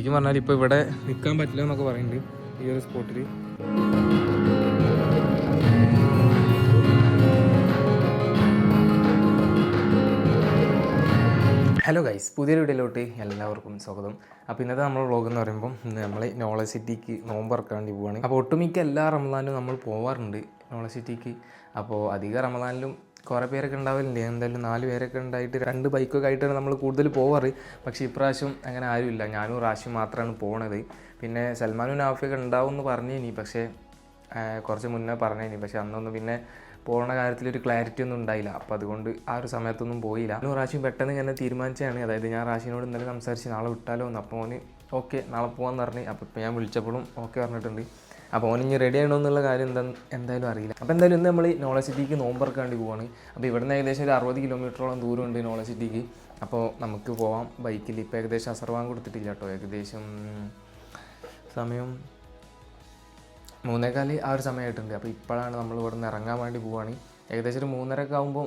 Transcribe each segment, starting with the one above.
ശരിക്കും പറഞ്ഞാൽ ഇപ്പോൾ ഇവിടെ നിൽക്കാൻ പറ്റില്ല എന്നൊക്കെ പറയുന്നുണ്ട് ഈ ഒരു സ്പോട്ടിൽ. ഹലോ ഗൈസ്, പുതിയൊരു വീഡിയോയിലോട്ട് എല്ലാവർക്കും സ്വാഗതം. അപ്പോൾ ഇന്നത്തെ നമ്മുടെ വ്ളോഗ് എന്ന് പറയുമ്പോൾ നമ്മൾ നോളജ് സിറ്റിക്ക് നോമ്പ് ഇറക്കാൻ വേണ്ടി പോവുകയാണ്. അപ്പോൾ ഒട്ടുമിക്ക എല്ലാ റമദാനിലും നമ്മൾ പോവാറുണ്ട് നോളജ് സിറ്റിക്ക്. അപ്പോൾ അധിക റമദാനിലും കുറേ പേരൊക്കെ ഉണ്ടാവില്ലേ, എന്തായാലും 4 പേരൊക്കെ ഉണ്ടായിട്ട് 2 ബൈക്കൊക്കെ ആയിട്ടാണ് നമ്മൾ കൂടുതൽ പോവാറ്. പക്ഷേ ഇപ്രാവശ്യം അങ്ങനെ ആരുമില്ല, ഞാനും റാഷിയും മാത്രമാണ് പോണത്. പിന്നെ സൽമാനും നാഫിയൊക്കെ ഉണ്ടാവും എന്ന് പറഞ്ഞിനി, പക്ഷേ കുറച്ച് മുന്നേ പറഞ്ഞിനി. പക്ഷേ അന്നൊന്നും പിന്നെ പോകുന്ന കാര്യത്തിലൊരു ക്ലാരിറ്റി ഒന്നും ഉണ്ടായില്ല. അപ്പോൾ അതുകൊണ്ട് ആ ഒരു സമയത്തൊന്നും പോയില്ല. ഞാനും റാഷിയും പെട്ടെന്ന് ഇങ്ങനെ തീരുമാനിച്ചതാണ്. അതായത് ഞാൻ റാഷിനോട് ഇന്നലെ സംസാരിച്ച് നാളെ വിട്ടാലോ എന്ന്. അപ്പോൾ ഓന് ഓക്കെ നാളെ പോകാമെന്ന് പറഞ്ഞ്. അപ്പോൾ ഇപ്പോൾ ഞാൻ വിളിച്ചപ്പോഴും ഓക്കെ പറഞ്ഞിട്ടുണ്ട്. അപ്പോൾ ഓൻ ഇനി റെഡി ആണോ എന്നുള്ള കാര്യം എന്തായാലും അറിയില്ല. അപ്പോൾ എന്തായാലും ഇന്ന് നമ്മൾ നോളജ് സിറ്റിക്ക് നോമ്പറക്കാൻ വേണ്ടി പോവാണ്. അപ്പോൾ ഇവിടുന്ന് ഏകദേശം ഒരു 60 കിലോമീറ്ററോളം ദൂരമുണ്ട് നോളജ് സിറ്റിക്ക്. അപ്പോൾ നമുക്ക് പോവാം ബൈക്കിൽ. ഇപ്പോൾ ഏകദേശം അസർവാൻ കൊടുത്തിട്ടില്ല കേട്ടോ. ഏകദേശം സമയം 3:15 ആ ഒരു സമയമായിട്ടുണ്ട്. അപ്പോൾ ഇപ്പോഴാണ് നമ്മൾ ഇവിടെ നിന്ന് ഇറങ്ങാൻ വേണ്ടി പോവുകയാണ്. ഏകദേശം ഒരു 3:30 ആകുമ്പോൾ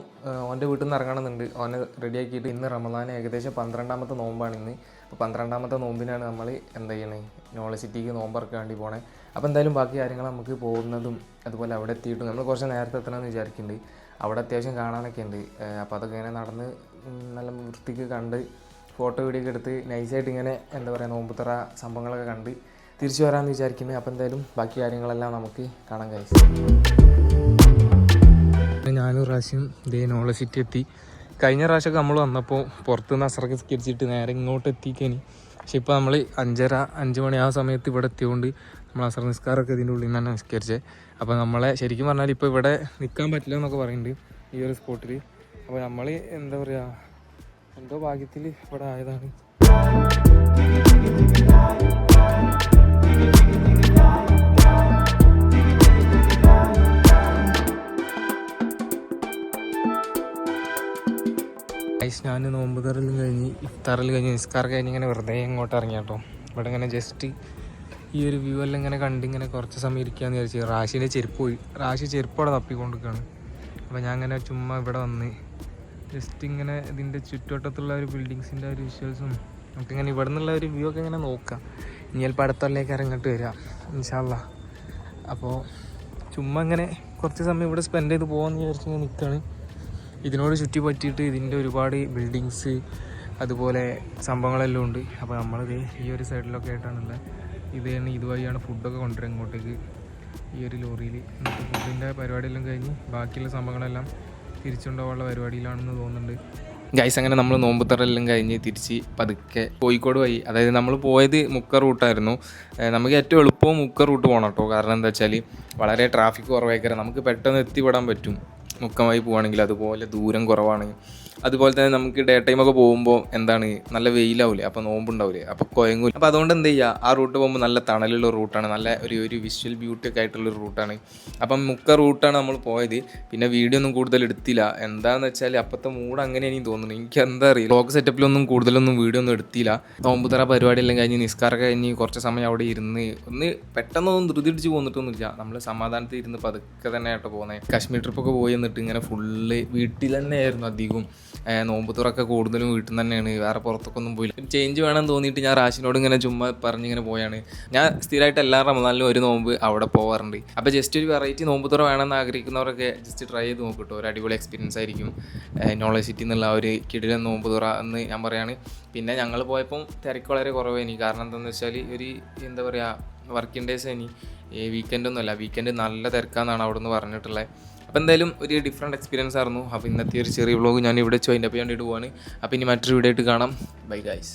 ഓൻ്റെ വീട്ടിൽ നിന്ന് ഇറങ്ങണമെന്നുണ്ട്. ഓനെ റെഡിയാക്കിയിട്ട് ഇന്ന് റമദാൻ ഏകദേശം 12ാമത്തെ നോമ്പാണ് ഇന്ന്. അപ്പോൾ 12ാമത്തെ നോമ്പിനാണ് നമ്മൾ എന്താ ചെയ്യണേ നോളജ് സിറ്റിക്ക് നോമ്പറക്കാൻ വേണ്ടി പോകണേ. അപ്പോൾ എന്തായാലും ബാക്കി കാര്യങ്ങൾ നമുക്ക് പോകുന്നതും അതുപോലെ അവിടെ എത്തിയിട്ടും നമ്മൾ കുറച്ച് നേരത്തെ എത്തണമെന്ന് വിചാരിക്കുന്നുണ്ട്. അവിടെ അത്യാവശ്യം കാണാനൊക്കെ ഉണ്ട്. അപ്പോൾ അതൊക്കെ ഇങ്ങനെ നടന്ന് നല്ല വൃത്തിക്ക് കണ്ട് ഫോട്ടോ വീഡിയോ ഒക്കെ എടുത്ത് നൈസായിട്ട് ഇങ്ങനെ എന്താ പറയുക നോമ്പുതറ സംഭവങ്ങളൊക്കെ കണ്ട് തിരിച്ചു വരാമെന്ന് വിചാരിക്കുന്നത്. അപ്പോൾ എന്തായാലും ബാക്കി കാര്യങ്ങളെല്ലാം നമുക്ക് കാണാൻ കഴിയും. ഞാനും റാശിയും ഇതേ നോളജ് സിറ്റി എത്തി. കഴിഞ്ഞ പ്രാവശ്യമൊക്കെ നമ്മൾ വന്നപ്പോൾ പുറത്തുനിന്ന് അസറൊക്കെ സ്കരിച്ചിട്ട് നേരെ ഇങ്ങോട്ട് എത്തിക്കേനി. പക്ഷെ ഇപ്പോൾ നമ്മൾ 5:30-5 മണി ആ സമയത്ത് ഇവിടെ എത്തിയതുകൊണ്ട് നമ്മൾ അസർ നിസ്കാരമൊക്കെ ഇതിൻ്റെ ഉള്ളിൽ നിന്ന് തന്നെ നിസ്കരിച്ചത്. അപ്പോൾ നമ്മളെ ശരിക്കും പറഞ്ഞാൽ ഇപ്പോൾ ഇവിടെ നിൽക്കാൻ പറ്റില്ല എന്നൊക്കെ പറയുന്നുണ്ട് ഈ ഒരു സ്പോട്ടിൽ. അപ്പോൾ നമ്മൾ എന്താ പറയുക എന്തോ ഭാഗ്യത്തിൽ ഇവിടെ ആയതാണ്. ഞാൻ നോമ്പുതറലും കഴിഞ്ഞ് ഇഫ്താറിൽ കഴിഞ്ഞ് നിസ്കാർ കഴിഞ്ഞ് ഇങ്ങനെ വെറുതെ ഇങ്ങോട്ട് ഇറങ്ങി കേട്ടോ. ഇവിടെ ഇങ്ങനെ ജസ്റ്റ് ഈ ഒരു വ്യൂ എല്ലാം ഇങ്ങനെ കണ്ടിങ്ങനെ കുറച്ച് സമയം ഇരിക്കാമെന്ന് വിചാരിച്ചു. റാഷിൻ്റെ ചെരുപ്പ് പോയി, റാഷി ചെരുപ്പ് അവിടെ തപ്പിക്കൊണ്ടിരിക്കുകയാണ്. അപ്പോൾ ഞാൻ ഇങ്ങനെ ചുമ്മാ ഇവിടെ വന്ന് ജസ്റ്റ് ഇങ്ങനെ ഇതിൻ്റെ ചുറ്റുവട്ടത്തുള്ള ഒരു ബിൽഡിങ്സിൻ്റെ ഒരു വിഷ്വൽസും നമുക്കിങ്ങനെ ഇവിടെ നിന്നുള്ള ഒരു വ്യൂ ഒക്കെ ഇങ്ങനെ നോക്കാം. ഇനി ചിലപ്പോൾ അടുത്തുള്ളിലേക്ക് ഇറങ്ങിട്ട് വരാം ഇൻഷാ അല്ലാഹ്. അപ്പോൾ ചുമ്മാ ഇങ്ങനെ കുറച്ച് സമയം ഇവിടെ സ്പെൻഡ് ചെയ്ത് പോകാമെന്ന് വിചാരിച്ച് നിൽക്കുകയാണ്. ഇതിനോട് ചുറ്റി പറ്റിയിട്ട് ഇതിൻ്റെ ഒരുപാട് ബിൽഡിങ്സ് അതുപോലെ സംഭവങ്ങളെല്ലാം ഉണ്ട്. അപ്പോൾ നമ്മളിത് ഈ ഒരു സൈഡിലൊക്കെ ആയിട്ടാണുള്ളത്. ഇതുവഴിയാണ് ഫുഡൊക്കെ കൊണ്ടുവരിക ഇങ്ങോട്ടേക്ക് ഈ ഒരു ലോറിയിൽ. എന്നിട്ട് ഫുഡിൻ്റെ പരിപാടിയെല്ലാം കഴിഞ്ഞ് ബാക്കിയുള്ള സംഭവങ്ങളെല്ലാം തിരിച്ചുകൊണ്ടുപോകാനുള്ള പരിപാടിയിലാണെന്ന് തോന്നുന്നുണ്ട്. ഗൈസ് അങ്ങനെ നമ്മൾ നോമ്പുതറെല്ലാം കഴിഞ്ഞ് തിരിച്ച് പതുക്കെ കോഴിക്കോട് വഴി, അതായത് നമ്മൾ പോയത് മുക്ക റൂട്ടായിരുന്നു. നമുക്ക് ഏറ്റവും എളുപ്പവും മുക്ക റൂട്ട് പോകണം കേട്ടോ. കാരണം എന്താ വെച്ചാൽ വളരെ ട്രാഫിക് കുറവായിക്കാരം, നമുക്ക് പെട്ടെന്ന് എത്തിപ്പെടാൻ പറ്റും മുക്കമായി പോവുകയാണെങ്കിൽ. അതുപോലെ ദൂരം കുറവാണ്. അതുപോലെ തന്നെ നമുക്ക് ഡേ ടൈമൊക്കെ പോകുമ്പോൾ എന്താണ് നല്ല വെയിലാവില്ലേ, അപ്പോൾ നോമ്പുണ്ടാവില്ലേ, അപ്പോൾ കുഴങ്ങൂല. അപ്പോൾ അതുകൊണ്ട് എന്ത് ചെയ്യുക, ആ റൂട്ട് പോകുമ്പോൾ നല്ല തണലുള്ള റൂട്ടാണ്, നല്ല ഒരു വിഷ്വൽ ബ്യൂട്ടി ഒക്കെ ആയിട്ടുള്ളൊരു റൂട്ടാണ്. അപ്പം മുക്ക റൂട്ടാണ് നമ്മൾ പോയത്. പിന്നെ വീഡിയോ ഒന്നും കൂടുതൽ എടുത്തില്ല. എന്താണെന്ന് വെച്ചാൽ അപ്പോഴത്തെ മൂഡ് അങ്ങനെ എനിക്ക് തോന്നുന്നു, എനിക്ക് എന്താ അറിയില്ല. വ്ളോഗ് സെറ്റപ്പിലൊന്നും കൂടുതലൊന്നും വീഡിയോ ഒന്നും എടുത്തില്ല. നോമ്പുതറ പരിപാടിയെല്ലാം കഴിഞ്ഞ് നിസ്കാരമൊക്കെ കഴിഞ്ഞ് കുറച്ച് സമയം അവിടെ ഇരുന്ന് പെട്ടെന്നൊന്നും ധൃതി പിടിച്ച് പോന്നിട്ടൊന്നുമില്ല. നമ്മൾ സമാധാനത്തിൽ ഇരുന്ന് പതുക്കെ തന്നെ ആയിട്ട് പോകുന്നത്. കാശ്മീർ ട്രിപ്പൊക്കെ പോയി എന്നിട്ട് ഇങ്ങനെ ഫുള്ള് വീട്ടിൽ തന്നെ ആയിരുന്നു അധികവും. നോമ്പുതുറൊക്കെ കൂടുതലും വീട്ടിൽ നിന്ന് തന്നെയാണ്, വേറെ പുറത്തൊക്കെ ഒന്നും പോയില്ല. ചേഞ്ച് വേണമെന്ന് തോന്നിയിട്ട് ഞാൻ റാഷിനോട് ഇങ്ങനെ ചുമ്മാ പറഞ്ഞിങ്ങനെ പോയാണ്. ഞാൻ സ്ഥിരമായിട്ട് എല്ലാ റമദാനിലും ഒരു നോമ്പ് അവിടെ പോകാറുണ്ട്. അപ്പോൾ ജസ്റ്റ് ഒരു വെറൈറ്റി നോമ്പുതുറ വേണമെന്ന് ആഗ്രഹിക്കുന്നവരൊക്കെ ജസ്റ്റ് ട്രൈ ചെയ്ത് നോക്കിട്ടോ. ഒരു അടിപൊളി എക്സ്പീരിയൻസ് ആയിരിക്കും നോളജ് സിറ്റി എന്നുള്ള ഒരു കിടിലൻ നോമ്പുതുറ എന്ന് ഞാൻ പറയാണ്. പിന്നെ ഞങ്ങൾ പോയപ്പം തിരക്ക് വളരെ കുറവേനി. കാരണം എന്താണെന്ന് വെച്ചാൽ ഒരു എന്താ പറയുക വർക്കിംഗ് ഡേയ്സ് ഇനി വീക്കെൻഡൊന്നുമല്ല, വീക്കെൻഡ് നല്ല തിരക്കാന്നാണ് അവിടെ നിന്ന് പറഞ്ഞിട്ടുള്ളത്. അപ്പോൾ എന്തായാലും ഒരു ഡിഫറെൻറ്റ് എക്സ്പീരിയൻസ് ആയിരുന്നു. അപ്പോൾ ഇന്നത്തെ ഒരു ചെറിയ വ്ളോഗ് ഞാൻ ഇവിടെ വൈൻഡ് അപ്പ് ചെയ്യാൻ വേണ്ടിയിട്ട് പോവാണ്. അപ്പോൾ ഇനി മറ്റൊരു വീഡിയോ ആയിട്ട് കാണാം. Bye guys.